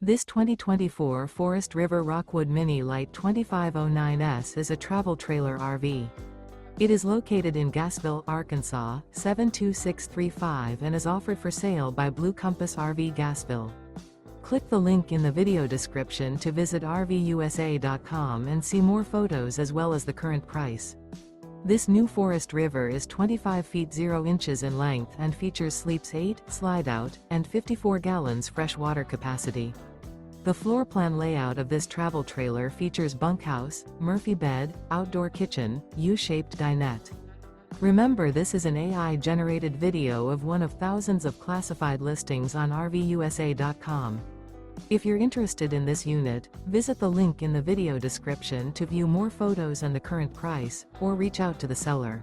This 2024 Forest River Rockwood Mini Lite 2509S is a travel trailer RV. It is located in Gassville, Arkansas, 72635 and is offered for sale by Blue Compass RV Gassville. Click the link in the video description to visit RVUSA.com and see more photos as well as the current price. This new Forest River is 25 feet 0 inches in length and features sleeps 8, Slideout, and 54 gallons fresh water capacity. The floor plan layout of this travel trailer features bunkhouse, Murphy bed, outdoor kitchen, U-shaped dinette. Remember, this is an AI-generated video of one of thousands of classified listings on RVUSA.com. If you're interested in this unit, visit the link in the video description to view more photos and the current price, or reach out to the seller.